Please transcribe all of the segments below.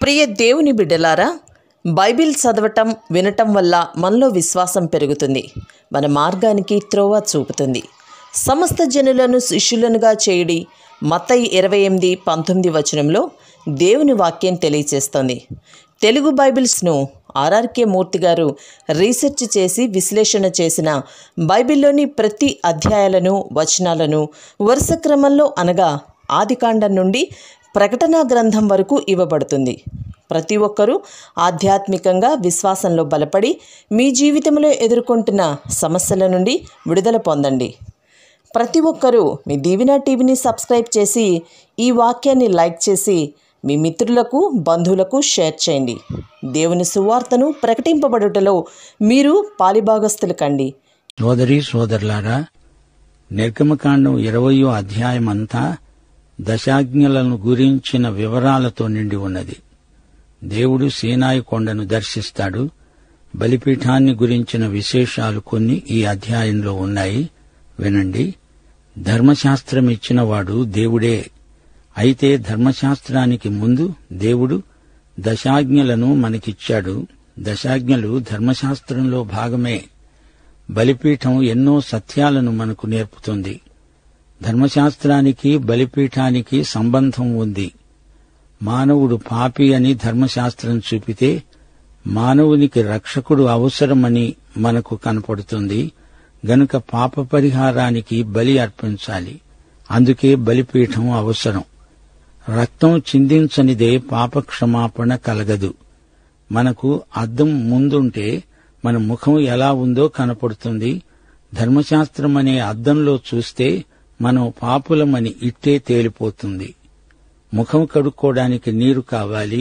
ప్రియ దేవుని బిడ్డలారా, బైబిల్ చదవటం వినటం వల్ల మనలో విశ్వాసం పెరుగుతుంది. మన మార్గానికి త్రోవ చూపుతుంది. సమస్త జనులను శిష్యులనుగా చేయుడి మత్తయి 28:19 వచనంలో దేవుని వాక్యం తెలియచేస్తోంది. తెలుగు బైబిల్స్ను ఆర్ఆర్కే మూర్తి గారు రీసెర్చ్ చేసి విశ్లేషణ చేసిన బైబిల్లోని ప్రతి అధ్యాయాలను వచనాలను వరుస క్రమంలో అనగా ఆదికాండం నుండి ప్రకటనా గ్రంథం వరకు ఇవ్వబడుతుంది. ప్రతి ఒక్కరూ ఆధ్యాత్మికంగా విశ్వాసంలో బలపడి మీ జీవితంలో ఎదుర్కొంటున్న సమస్యల నుండి విడుదల పొందండి. ప్రతి ఒక్కరూ మీ దీవెన టీవీని సబ్స్క్రైబ్ చేసి ఈ వాక్యాన్ని లైక్ చేసి మీ మిత్రులకు బంధువులకు షేర్ చేయండి. దేవుని సువార్తను ప్రకటింపబడుటలో మీరు పాలిభాగస్తులు కండి. సోదరీ సోదరులారా, నిర్గమకాండం 20వ అధ్యాయం అంతా దశాజ్ఞలను గురించిన వివరాలతో నిండి ఉన్నది. దేవుడు సీనాయి కొండను దర్శిస్తాడు. బలిపీఠాన్ని గురించిన విశేషాలు కొన్ని ఈ అధ్యాయంలో ఉన్నాయి. వినండి. ధర్మశాస్త్రం ఇచ్చినవాడు దేవుడే. అయితే ధర్మశాస్త్రానికి ముందు దేవుడు దశాజ్ఞలను మనకిచ్చాడు. దశాజ్ఞలు ధర్మశాస్త్రంలో భాగమే. బలిపీఠం ఎన్నో సత్యాలను మనకు నేర్పుతుంది. ధర్మశాస్త్రానికి బలిపీఠానికి సంబంధం ఉంది. మానవుడు పాపి అని ధర్మశాస్త్రం చూపితే మానవునికి రక్షకుడు అవసరమని మనకు కనపడుతుంది. గనుక పాప పరిహారానికి బలి అర్పించాలి. అందుకే బలిపీఠం అవసరం. రక్తం చిందించనిదే పాప క్షమాపణ కలగదు. మనకు అద్దం ముందుంటే మన ముఖం ఎలా ఉందో కనపడుతుంది. ధర్మశాస్త్రం అనే అద్దంలో చూస్తే మనం పాపులమని ఇట్టే తేలిపోతుంది. ముఖం కడుక్కోవడానికి నీరు కావాలి.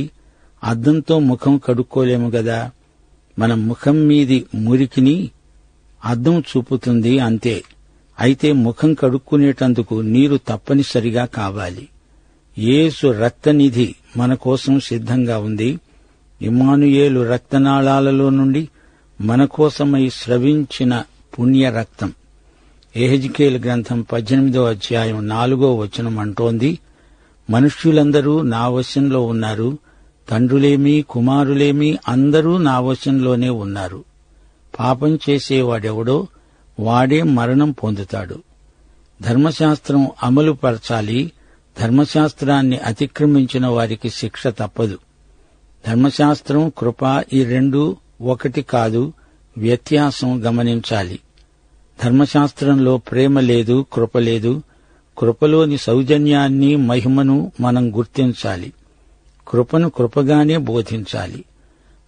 అద్దంతో ముఖం కడుక్కోలేము గదా. మన ముఖం మీది మురికిని అద్దం చూపుతుంది, అంతే. అయితే ముఖం కడుక్కునేటందుకు నీరు తప్పనిసరిగా కావాలి. యేసు రక్తనిధి మన కోసం సిద్ధంగా ఉంది. ఇమ్మానుయేలు రక్తనాళాలలో నుండి మన కోసమై స్రవించిన పుణ్య రక్తం. యెహెజ్కేలు గ్రంథం 18వ అధ్యాయం 4వ వచనం అంటోంది, మనుష్యులందరూ నా వశంలో ఉన్నారు. తండ్రులేమి కుమారులేమి అందరూ నా వశంలోనే ఉన్నారు. పాపం చేసేవాడెవడో వాడే మరణం పొందుతాడు. ధర్మశాస్త్రం అమలుపరచాలి. ధర్మశాస్త్రాన్ని అతిక్రమించిన వారికి శిక్ష తప్పదు. ధర్మశాస్త్రం, కృప ఈ రెండూ ఒకటి కాదు. వ్యత్యాసం గమనించాలి. ధర్మశాస్త్రంలో ప్రేమ లేదు, కృప లేదు. కృపలోని సౌజన్యాన్ని, మహిమను మనం గుర్తించాలి. కృపను కృపగానే బోధించాలి.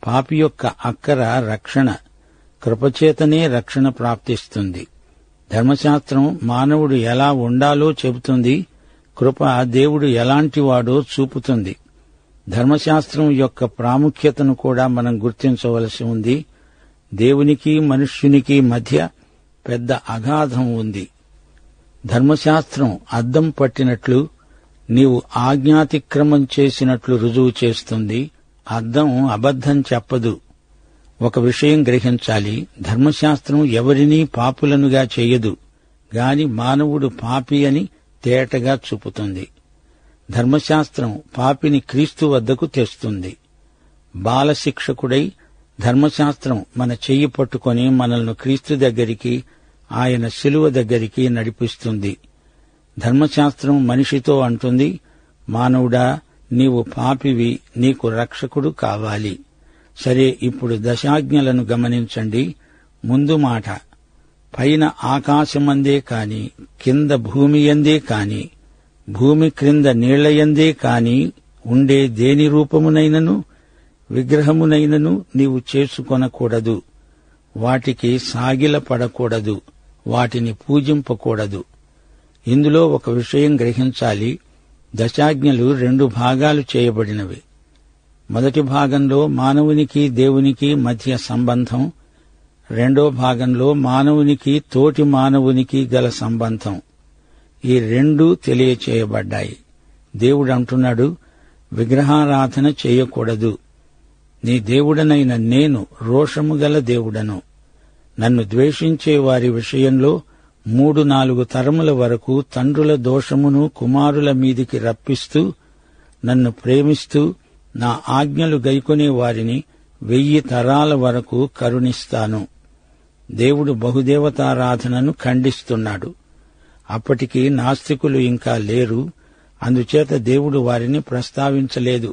పాపి యొక్క అక్కర రక్షణ. కృపచేతనే రక్షణ ప్రాప్తిస్తుంది. ధర్మశాస్త్రం మానవుడు ఎలా ఉండాలో చెబుతుంది. కృప దేవుడు ఎలాంటివాడో చూపుతుంది. ధర్మశాస్త్రం యొక్క ప్రాముఖ్యతను కూడా మనం గుర్తించవలసి ఉంది. దేవునికి మనుష్యునికి మధ్య పెద్ద అగాధం ఉంది. ధర్మశాస్త్రం అద్దం పట్టినట్లు, నీవు ఆజ్ఞాతిక్రమం చేసినట్లు రుజువు చేస్తుంది. అద్దం అబద్ధం చెప్పదు. ఒక విషయం గ్రహించాలి. ధర్మశాస్త్రం ఎవరినీ పాపులనుగా చెయ్యదు గాని మానవుడు పాపి అని తేటగా చూపుతుంది. ధర్మశాస్త్రం పాపిని క్రీస్తు వద్దకు తెస్తుంది. బాలశిక్షకుడై ధర్మశాస్త్రం మన చెయ్యి పట్టుకొని మనల్ని క్రీస్తు దగ్గరికి, ఆయన శిలువ దగ్గరికి నడిపిస్తుంది. ధర్మశాస్త్రం మనిషితో అంటుంది, మానవుడా, నీవు పాపివి, నీకు రక్షకుడు కావాలి. సరే, ఇప్పుడు దశాజ్ఞలను గమనించండి. ముందు మాట, పైన ఆకాశమందే కాని, కింద భూమియందే కాని, భూమి క్రింద నీళ్లయందే కాని ఉండే దేని రూపమునైనను విగ్రహమునైనను నీవు చేసుకొనకూడదు. వాటికి సాగిలపడకూడదు. వాటిని పూజింపకూడదు. ఇందులో ఒక విషయం గ్రహించాలి. దశాజ్ఞలు 2 భాగాలు చేయబడినవి. మొదటి భాగంలో మానవునికి దేవునికి మధ్య సంబంధం. రెండో భాగంలో మానవునికి తోటి మానవునికి గల సంబంధం. ఈ రెండూ తెలియచేయబడ్డాయి. దేవుడు అంటున్నాడు, విగ్రహారాధన చేయకూడదు. నీ దేవుడనైన నేను రోషము గల దేవుడను. నన్ను ద్వేషించే వారి విషయంలో 3-4 తరముల వరకు తండ్రుల దోషమును కుమారుల మీదికి రప్పిస్తూ, నన్ను ప్రేమిస్తూ నా ఆజ్ఞలు గైకొనే వారిని 1000 తరాల వరకు కరుణిస్తాను. దేవుడు బహుదేవతారాధనను ఖండిస్తున్నాడు. అప్పటికి నాస్తికులు ఇంకా లేరు, అందుచేత దేవుడు వారిని ప్రస్తావించలేదు.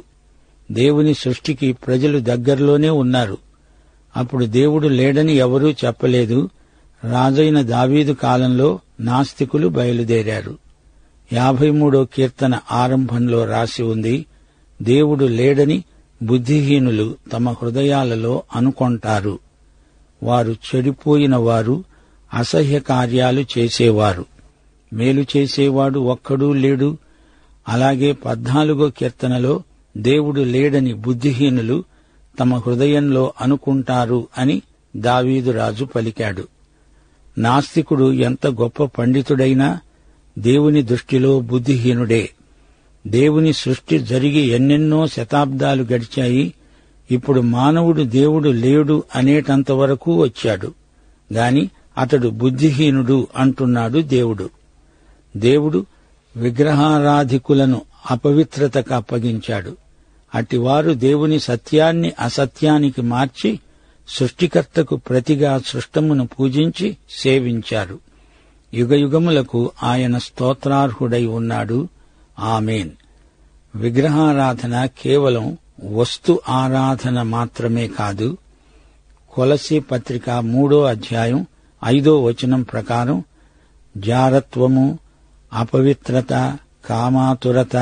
దేవుని సృష్టికి ప్రజలు దగ్గరలోనే ఉన్నారు. అప్పుడు దేవుడు లేడని ఎవరూ చెప్పలేదు. రాజైన దావీదు కాలంలో నాస్తికులు బయలుదేరారు. 53వ కీర్తన ఆరంభంలో రాసి ఉంది, దేవుడు లేడని బుద్ధిహీనులు తమ హృదయాలలో అనుకొంటారు. వారు చెడిపోయిన వారు, అసహ్య కార్యాలు చేసేవారు. మేలు చేసేవాడు ఒక్కడూ లేడు. అలాగే 14వ కీర్తనలో దేవుడు లేడని బుద్ధిహీనులు తమ హృదయంలో అనుకుంటారు అని దావీదు రాజు పలికాడు. నాస్తికుడు ఎంత గొప్ప పండితుడైనా దేవుని దృష్టిలో బుద్ధిహీనుడే. దేవుని సృష్టి జరిగి ఎన్నెన్నో శతాబ్దాలు గడిచాయి. ఇప్పుడు మానవుడు దేవుడు లేడు అనేటంతవరకు వచ్చాడు గాని అతడు బుద్ధిహీనుడు అంటున్నాడు దేవుడు. దేవుడు విగ్రహారాధికులను అపవిత్రతకు అప్పగించాడు. అట్టివారు దేవుని సత్యాన్ని అసత్యానికి మార్చి సృష్టికర్తకు ప్రతిగా సృష్టమును పూజించి సేవించారు. యుగయుగములకు ఆయన స్తోత్రార్హుడై ఉన్నాడు. ఆమేన్. విగ్రహారాధన కేవలం వస్తు ఆరాధన మాత్రమే కాదు. కొలసీ పత్రిక 3వ అధ్యాయం 5వ వచనం ప్రకారం జారత్వము, అపవిత్రత, కామాతురత,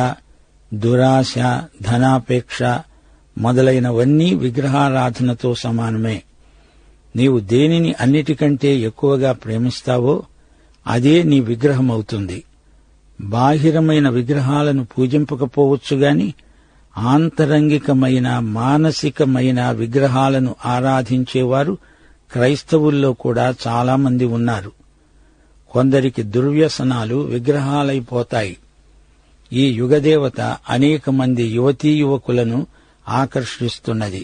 దురాశ, ధనాపేక్ష మొదలైనవన్నీ విగ్రహారాధనతో సమానమే. నీవు దేనిని అన్నిటికంటే ఎక్కువగా ప్రేమిస్తావో అదే నీ విగ్రహమవుతుంది. బాహిరమైన విగ్రహాలను పూజింపకపోవచ్చుగాని ఆంతరంగికమైన, మానసికమైన విగ్రహాలను ఆరాధించేవారు క్రైస్తవుల్లో కూడా చాలామంది ఉన్నారు. కొందరికి దుర్వ్యసనాలు విగ్రహాలైపోతాయి. ఈ యుగదేవత అనేక మంది యువతీ యువకులను ఆకర్షిస్తున్నది.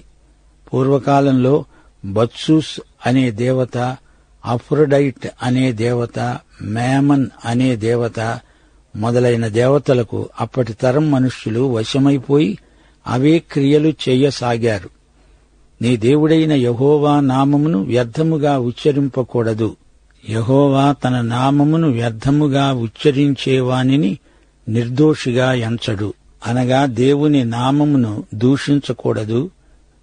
పూర్వకాలంలో బత్సూస్ అనే దేవత, అఫ్రొడైట్ అనే దేవత, మేమన్ అనే దేవత మొదలైన దేవతలకు అప్పటి తరం మనుష్యులు వశమైపోయి అవే క్రియలు చెయ్యసాగారు. నీ దేవుడైన యెహోవా నామమును వ్యర్థముగా ఉచ్చరింపకూడదు. యెహోవా తన నామమును వ్యర్థముగా ఉచ్చరించేవానిని నిర్దోషిగా ఎంచడు. అనగా దేవుని నామమును దూషించకూడదు,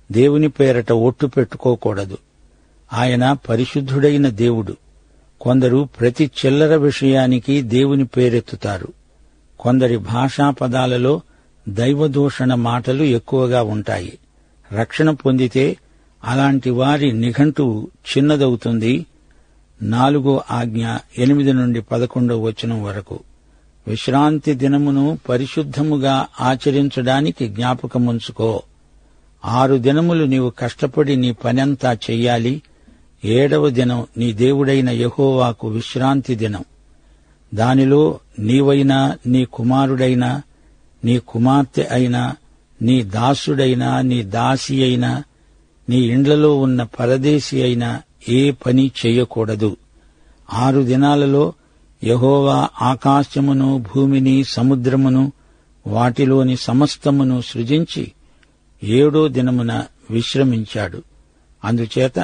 దేవుని పేరట ఒట్టు పెట్టుకోకూడదు. ఆయన పరిశుద్ధుడైన దేవుడు. కొందరు ప్రతి చిల్లర విషయానికి దేవుని పేరెత్తుతారు. కొందరి భాషా పదాలలో దైవదూషణ మాటలు ఎక్కువగా ఉంటాయి. రక్షణ పొందితే అలాంటి వారి నిఘంటువు చిన్నదవుతుంది. 4వ ఆజ్ఞ 8 నుండి 11వ వచనం వరకు. విశ్రాంతి దినమును పరిశుద్ధముగా ఆచరించడానికి జ్ఞాపకముంచుకో. 6 దినములు నీవు కష్టపడి నీ పనంతా చెయ్యాలి. 7వ దినం నీ దేవుడైన యెహోవాకు విశ్రాంతి దినం. దానిలో నీవైనా, నీ కుమారుడైనా, నీ కుమార్తె అయినా, నీ దాసుడైనా, నీ దాసి అయినా, నీ ఇండ్లలో ఉన్న పరదేశి అయినా ఏ పని చెయ్యకూడదు. 6 దినాలలో యెహోవా ఆకాశమును, భూమిని, సముద్రమును, వాటిలోని సమస్తమును సృజించి 7వ దినమున విశ్రమించాడు. అందుచేత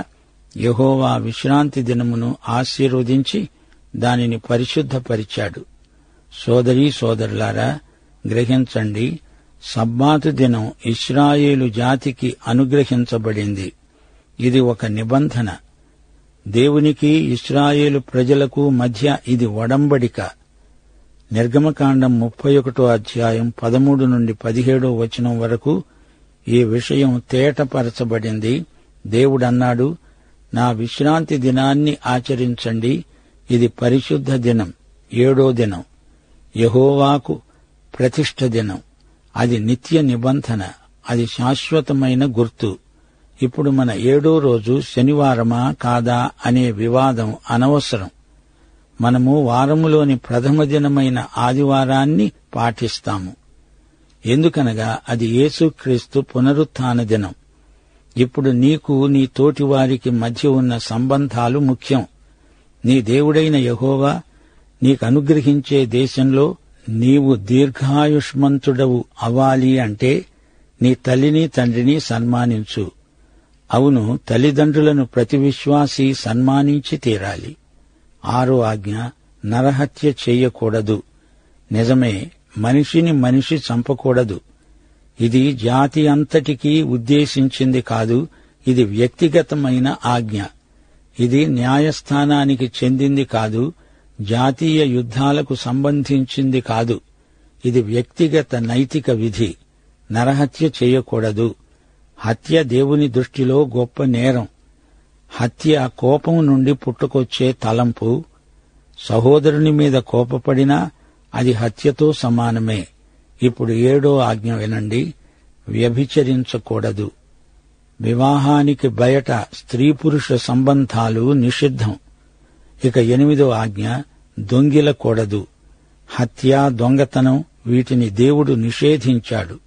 యెహోవా విశ్రాంతి దినమును ఆశీర్వదించి దానిని పరిశుద్ధపరిచాడు. సోదరీ సోదరులారా, గ్రహించండి, సబ్బాతు దినం ఇశ్రాయేలు జాతికి అనుగ్రహించబడింది. ఇది ఒక నిబంధన. దేవునికి, ఇశ్రాయేలు ప్రజలకు మధ్య ఇది ఒడంబడిక. నిర్గమకాండం 31వ అధ్యాయం 13 నుండి 17వ వచనం వరకు ఈ విషయం తేటపరచబడింది. దేవుడన్నాడు, నా విశ్రాంతి దినాన్ని ఆచరించండి. ఇది పరిశుద్ధ దినం, 7వ దినం, యెహోవాకు ప్రతిష్ఠ దినం. అది నిత్య నిబంధన, అది శాశ్వతమైన గుర్తు. ఇప్పుడు మన 7వ రోజు శనివారమా కాదా అనే వివాదం అనవసరం. మనము వారములోని ప్రథమ దినమైన ఆదివారాన్ని పాటిస్తాము. ఎందుకనగా అది యేసుక్రీస్తు పునరుత్థాన దినం. ఇప్పుడు నీకు, నీ తోటివారికి మధ్య ఉన్న సంబంధాలు ముఖ్యం. నీ దేవుడైన యెహోవా నీకు అనుగ్రహించే దేశంలో నీవు దీర్ఘాయుష్మంతుడవు అవ్వాలి అంటే నీ తల్లిని తండ్రిని సన్మానించు. అవును, తల్లిదండ్రులను ప్రతి విశ్వాసీ సన్మానించి తీరాలి. 6వ ఆజ్ఞ, నరహత్య చెయ్యకూడదు. నిజమే, మనిషిని మనిషి చంపకూడదు. ఇది జాతి అంతటికీ ఉద్దేశించింది కాదు, ఇది వ్యక్తిగతమైన ఆజ్ఞ. ఇది న్యాయస్థానానికి చెందింది కాదు, జాతీయ యుద్ధాలకు సంబంధించింది కాదు. ఇది వ్యక్తిగత నైతిక విధి. నరహత్య చేయకూడదు. హత్య దేవుని దృష్టిలో గొప్ప నేరం. హత్య కోపం నుండి పుట్టుకొచ్చే తలంపు. సహోదరుని మీద కోపపడినా అది హత్యతో సమానమే. ఇప్పుడు 7వ ఆజ్ఞ వినండి, వ్యభిచరించకూడదు. వివాహానికి బయట స్త్రీ పురుష సంబంధాలు నిషిద్ధం. ఇక 8వ ఆజ్ఞ, దొంగిలకూడదు. హత్య, దొంగతనం వీటిని దేవుడు నిషేధించాడు.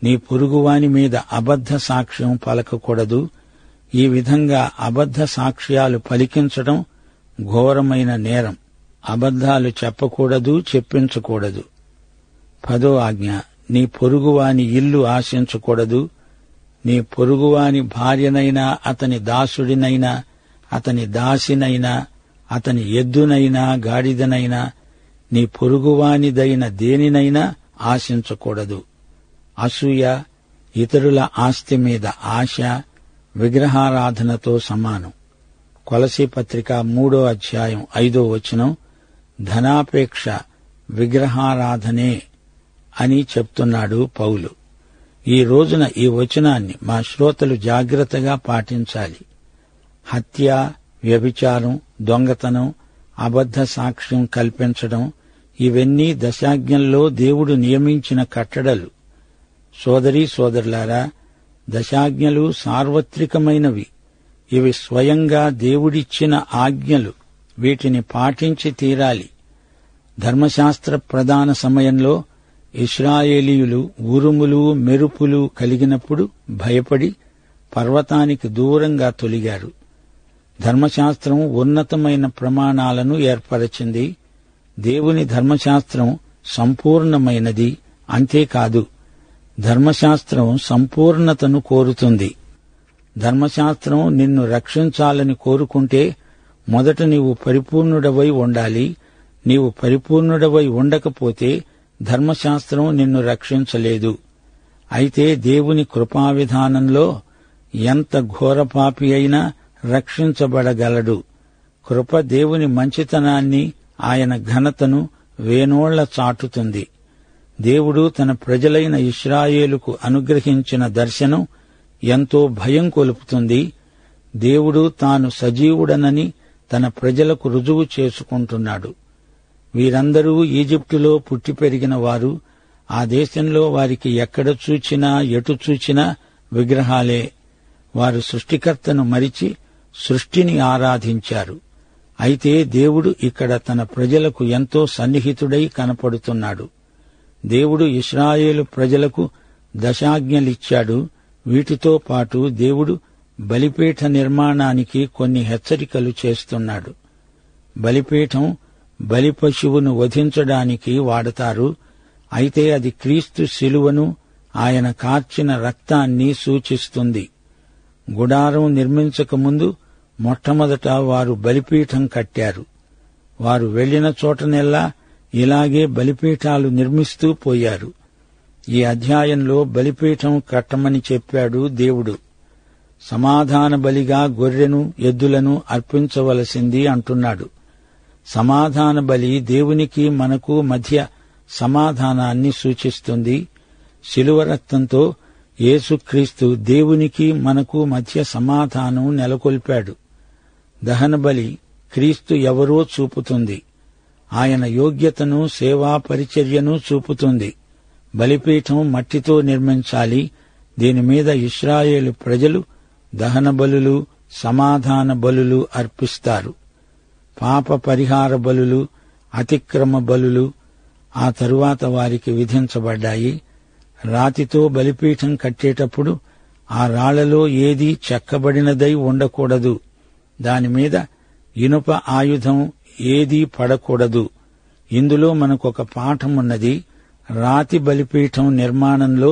నీ పొరుగువాని మీద అబద్ధ సాక్ష్యం పలకకూడదు. ఈ విధంగా అబద్ధ సాక్ష్యాలు పలికించడం ఘోరమైన నేరం. అబద్ధాలు చెప్పకూడదు, చెప్పించకూడదు. 10వ ఆజ్ఞ, నీ పొరుగువాని ఇల్లు ఆశించకూడదు. నీ పొరుగువాని భార్యనైనా, అతని దాసుడినైనా, అతని దాసినైనా, అతని ఎద్దునైనా, గాడిదనైనా, నీ పొరుగువానిదైన దేనినైనా ఆశించకూడదు. అసూయ, ఇతరుల ఆస్తి మీద ఆశ విగ్రహారాధనతో సమానం. కొలసీ పత్రిక 3వ అధ్యాయం 5వ వచనం, ధనాపేక్ష విగ్రహారాధనే అని చెప్తున్నాడు పౌలు. ఈ రోజున ఈ వచనాన్ని మా శ్రోతలు జాగ్రత్తగా పాటించాలి. హత్య, వ్యభిచారం, దొంగతనం, అబద్ధ సాక్ష్యం కల్పించడం ఇవన్నీ దశాజ్ఞల్లో దేవుడు నియమించిన కట్టడలు. సోదరీ సోదరులారా, దశాజ్ఞలు సార్వత్రికమైనవి. ఇవి స్వయంగా దేవుడిచ్చిన ఆజ్ఞలు. వీటిని పాటించి తీరాలి. ధర్మశాస్త్ర ప్రదాన సమయంలో ఇశ్రాయేలీయులు ఉరుములు, మెరుపులు కలిగినప్పుడు భయపడి పర్వతానికి దూరంగా తొలిగారు. ధర్మశాస్త్రం ఉన్నతమైన ప్రమాణాలను ఏర్పరచింది. దేవుని ధర్మశాస్త్రం సంపూర్ణమైనది. అంతేకాదు, ధర్మశాస్త్రం సంపూర్ణతను కోరుతుంది. ధర్మశాస్త్రం నిన్ను రక్షించాలని కోరుకుంటే మొదట నీవు పరిపూర్ణుడవై ఉండాలి. నీవు పరిపూర్ణుడవై ఉండకపోతే ధర్మశాస్త్రం నిన్ను రక్షించలేదు. అయితే దేవుని కృపావిధానంలో ఎంత ఘోరపాపి అయినా రక్షించబడగలడు. కృప దేవుని మంచితనాన్ని, ఆయన ఘనతను వేనోళ్ల చాటుతుంది. దేవుడు తన ప్రజలైన ఇశ్రాయేలుకు అనుగ్రహించిన దర్శనం ఎంతో భయం కొలుపుతుంది. దేవుడు తాను సజీవుడనని తన ప్రజలకు రుజువు చేసుకుంటున్నాడు. వీరందరూ ఈజిప్టులో పుట్టి పెరిగిన వారు. ఆ దేశంలో వారికి ఎక్కడ చూచినా, ఎటు చూచినా విగ్రహాలే. వారు సృష్టికర్తను మరిచి సృష్టిని ఆరాధించారు. అయితే దేవుడు ఇక్కడ తన ప్రజలకు ఎంతో సన్నిహితుడై కనపడుతున్నాడు. దేవుడు ఇశ్రాయేలు ప్రజలకు దశాజ్ఞలిచ్చాడు. వీటితో పాటు దేవుడు బలిపీఠ నిర్మాణానికి కొన్ని హెచ్చరికలు చేస్తున్నాడు. బలిపీఠం బలి పశువును వధించడానికి వాడతారు. అయితే అది క్రీస్తు శిలువను, ఆయన కార్చిన రక్తాన్ని సూచిస్తుంది. గుడారం నిర్మించకముందు మొట్టమొదట వారు బలిపీఠం కట్టారు. వారు వెళ్లిన చోటనెల్లా ఇలాగే బలిపీఠాలు నిర్మిస్తూ పోయారు. ఈ అధ్యాయంలో బలిపీఠం కట్టమని చెప్పాడు దేవుడు. సమాధాన బలిగా గొర్రెను, ఎద్దులను అర్పించవలసింది అంటున్నాడు. సమాధాన బలి దేవునికి మనకు మధ్య సమాధానాన్ని సూచిస్తుంది. శిలువ రక్తంతో యేసుక్రీస్తు దేవునికి మనకు మధ్య సమాధానం నెలకొల్పాడు. దహన బలి క్రీస్తు ఎవరో చూపుతుంది. ఆయన యోగ్యతను, సేవా పరిచర్యను చూపుతుంది. బలిపీఠం మట్టితో నిర్మించాలి. దీనిమీద ఇశ్రాయేలు ప్రజలు దహన బలులు, సమాధాన బలులు అర్పిస్తారు. పాప పరిహార బలులు, అతిక్రమ బలులు ఆ తరువాత వారికి విధించబడ్డాయి. రాతితో బలిపీఠం కట్టేటప్పుడు ఆ రాళ్లలో ఏదీ చెక్కబడినదై ఉండకూడదు. దానిమీద ఇనుప ఆయుధం ఏదీ పడకూడదు. ఇందులో మనకొక పాఠమున్నది. రాతి బలిపీఠం నిర్మాణంలో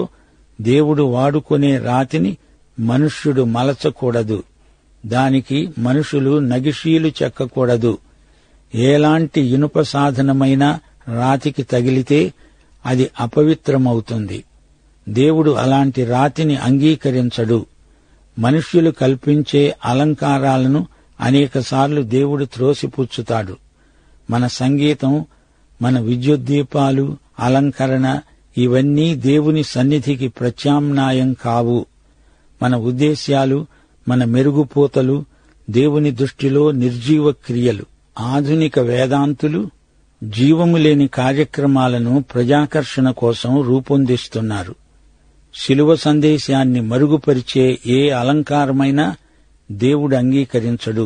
దేవుడు వాడుకునే రాతిని మనుష్యుడు మలచకూడదు, దానికి మనుషులు నగిషీలు చెక్కకూడదు. ఎలాంటి ఇనుప సాధనమైనా రాతికి తగిలితే అది అపవిత్రమవుతుంది. దేవుడు అలాంటి రాతిని అంగీకరించడు. మనుష్యులు కల్పించే అలంకారాలను అనేకసార్లు దేవుడు త్రోసిపుచ్చుతాడు. మన సంగీతం, మన విద్యుద్దీపాలు, అలంకరణ ఇవన్నీ దేవుని సన్నిధికి ప్రత్యామ్నాయం కావు. మన ఉద్దేశ్యాలు, మన మెరుగుపోతలు దేవుని దృష్టిలో నిర్జీవ క్రియలు. ఆధునిక వేదాంతులు జీవము లేని కార్యక్రమాలను ప్రజాకర్షణ కోసం రూపొందిస్తున్నారు. శిలువ సందేశాన్ని మరుగుపరిచే ఏ అలంకారమైనా దేవుడు అంగీకరించడు.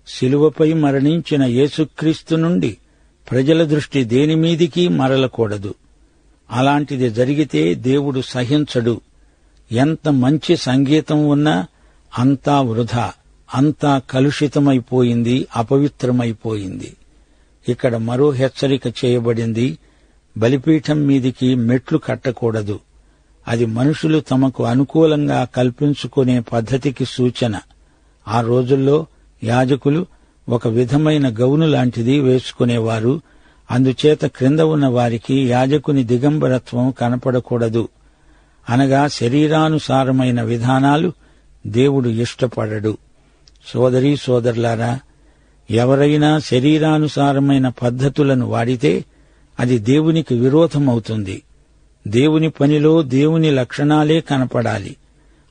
శిలువపై మరణించిన యేసుక్రీస్తు నుండి ప్రజల దృష్టి దేనిమీదికి మరలకూడదు. అలాంటిది జరిగితే దేవుడు సహించడు. ఎంత మంచి సంగీతం ఉన్నా అంతా వృధా, అంతా కలుషితమైపోయింది, అపవిత్రమైపోయింది. ఇక్కడ మరో హెచ్చరిక చేయబడింది. బలిపీఠం మీదికి మెట్లు కట్టకూడదు. అది మనుషులు తమకు అనుకూలంగా కల్పించుకునే పద్ధతికి సూచన. ఆ రోజుల్లో యాజకులు ఒక విధమైన గౌను లాంటిది వేసుకునేవారు. అందుచేత క్రింద ఉన్న వారికి యాజకుని దిగంబరత్వం కనపడకూడదు. అనగా శరీరానుసారమైన విధానాలు దేవుడు ఇష్టపడడు. సోదరీ సోదరులారా, ఎవరైనా శరీరానుసారమైన పద్ధతులను వాడితే అది దేవునికి విరోధమవుతుంది. దేవుని పనిలో దేవుని లక్షణాలే కనపడాలి.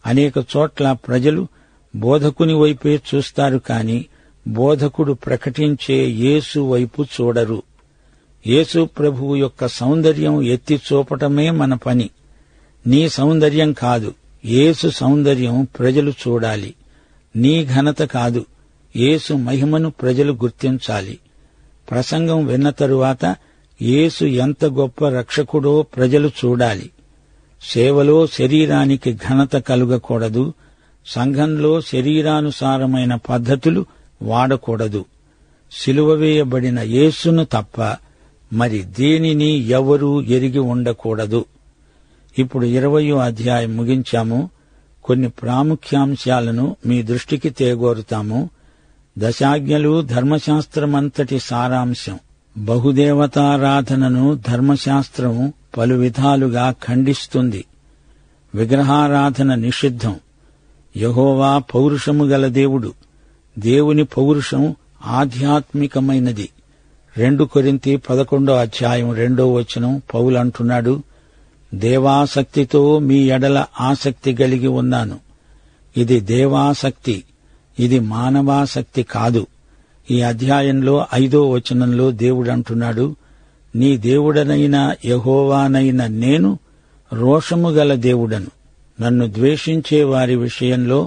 అనేక చోట్ల ప్రజలు బోధకుని వైపే చూస్తారు కాని బోధకుడు ప్రకటించే యేసు వైపు చూడరు. యేసు ప్రభువు యొక్క సౌందర్యం ఎత్తి చూపటమే మన పని. నీ సౌందర్యం కాదు, యేసు సౌందర్యం ప్రజలు చూడాలి. నీ ఘనత కాదు, యేసు మహిమను ప్రజలు గుర్తించాలి. ప్రసంగం విన్న తరువాత యేసు ఎంత గొప్ప రక్షకుడో ప్రజలు చూడాలి. సేవలో శరీరానికి ఘనత కలుగకూడదు. సంఘంలో శరీరానుసారమైన పద్ధతులు వాడకూడదు. సిలువ వేయబడిన యేసును తప్ప మరి దేనిని ఎవరూ ఎరిగి ఉండకూడదు. ఇప్పుడు 20వ అధ్యాయం ముగించాము. కొన్ని ప్రాముఖ్యాంశాలను మీ దృష్టికి తేగోరుతాము. దశాజ్ఞలు ధర్మశాస్త్రమంతటి సారాంశం. బహుదేవతారాధనను ధర్మశాస్త్రం పలు విధాలుగా ఖండిస్తుంది. విగ్రహారాధన నిషిద్ధం. యెహోవా పౌరుషము గల దేవుడు. దేవుని పౌరుషం ఆధ్యాత్మికమైనది. 2 కొరింథీ 11వ అధ్యాయం 2వ వచనం పౌలు అంటున్నాడు, దేవాసక్తితో మీ ఎడల ఆసక్తి కలిగి ఉన్నాను. ఇది దేవాసక్తి, ఇది మానవాసక్తి కాదు. ఈ అధ్యాయంలో 5వ వచనంలో దేవుడంటున్నాడు, నీ దేవుడనైన యెహోవానైన నేను రోషము గల దేవుడను. నన్ను ద్వేషించే వారి విషయంలో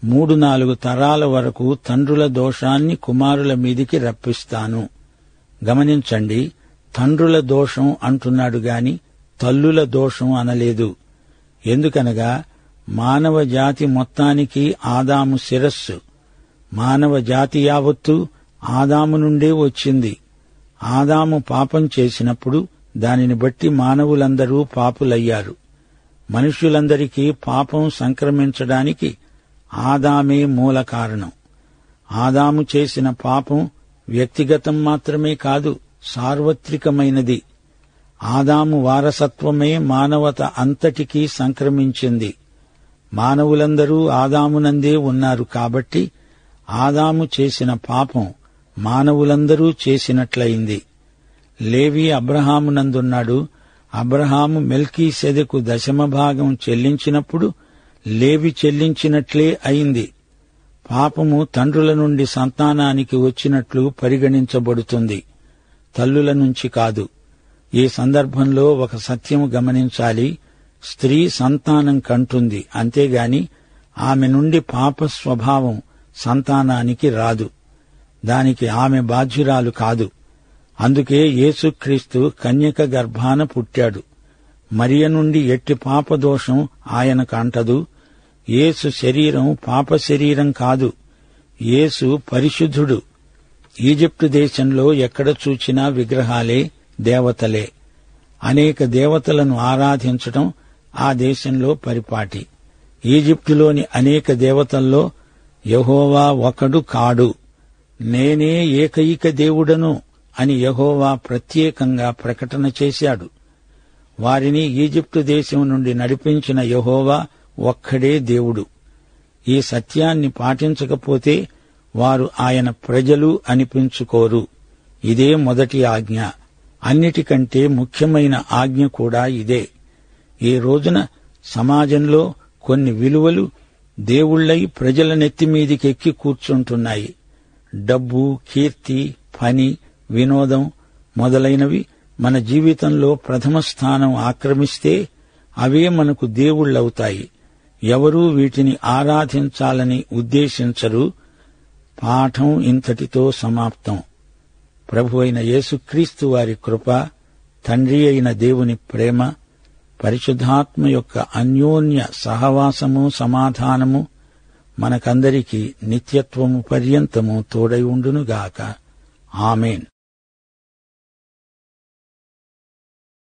3-4 తరాల వరకు తండ్రుల దోషాన్ని కుమారుల మీదికి రప్పిస్తాను. గమనించండి, తండ్రుల దోషం అంటున్నాడు గాని తల్లుల దోషం అనలేదు. ఎందుకనగా మానవ జాతి మొత్తానికి ఆదాము శిరస్సు. మానవ జాతి యావత్తు ఆదాము నుండే వచ్చింది. ఆదాము పాపం చేసినప్పుడు దానిని బట్టి మానవులందరూ పాపులయ్యారు. మనుష్యులందరికీ పాపం సంక్రమించడానికి ఆదామే మూల కారణం. ఆదాము చేసిన పాపం వ్యక్తిగతం మాత్రమే కాదు, సార్వత్రికమైనది. ఆదాము వారసత్వమే మానవత అంతటికీ సంక్రమించింది. మానవులందరూ ఆదామునందే ఉన్నారు కాబట్టి ఆదాము చేసిన పాపం మానవులందరూ చేసినట్లయింది. లేవి అబ్రహామునందున్నాడు. అబ్రహాము మెల్కీసెదెకు 10వ భాగం చెల్లించినప్పుడు లేవి చెల్లించినట్లే అయింది. పాపము తండ్రుల నుండి సంతానానికి వచ్చినట్లు పరిగణించబడుతుంది, తల్లుల నుంచి కాదు. ఈ సందర్భంలో ఒక సత్యం గమనించాలి. స్త్రీ సంతానం కంటుంది, అంతేగాని ఆమె నుండి పాప స్వభావం సంతానానికి రాదు. దానికి ఆమె బాధ్యురాలు కాదు. అందుకే యేసుక్రీస్తు కన్యక గర్భాన పుట్టాడు. మరియ నుండి ఎట్టి పాపదోషం ఆయనకు అంటదు. యేసు శరీరం పాప శరీరం కాదు. యేసు పరిశుద్ధుడు. ఈజిప్టు దేశంలో ఎక్కడ చూచినా విగ్రహాలే, దేవతలే. అనేక దేవతలను ఆరాధించటం ఆ దేశంలో పరిపాటి. ఈజిప్టులోని అనేక దేవతల్లో యెహోవా ఒకడు కాడు, నేనే ఏకైక దేవుడను అని యెహోవా ప్రత్యేకంగా ప్రకటన చేశాడు. వారిని ఈజిప్టు దేశం నుండి నడిపించిన యెహోవా ఒక్కడే దేవుడు. ఈ సత్యాన్ని పాటించకపోతే వారు ఆయన ప్రజలు అనిపించుకోరు. ఇదే మొదటి ఆజ్ఞ. అన్నిటికంటే ముఖ్యమైన ఆజ్ఞ కూడా ఇదే. ఈ రోజున సమాజంలో కొన్ని విలువలు దేవుళ్లై ప్రజల నెత్తిమీదికెక్కి కూర్చుంటున్నాయి. డబ్బు, కీర్తి, పని, వినోదం మొదలైనవి మన జీవితంలో ప్రథమ స్థానం ఆక్రమిస్తే అవే మనకు దేవుళ్లవుతాయి. ఎవరూ వీటిని ఆరాధించాలని ఉద్దేశించరు. పాఠం ఇంతటితో సమాప్తం. ప్రభువైన యేసుక్రీస్తు వారి కృప, తండ్రి అయిన దేవుని ప్రేమ, పరిశుద్ధాత్మ యొక్క అన్యోన్య సహవాసము, సమాధానము మనకందరికీ నిత్యత్వము పర్యంతము తోడై ఉండునుగాక. ఆమేన్.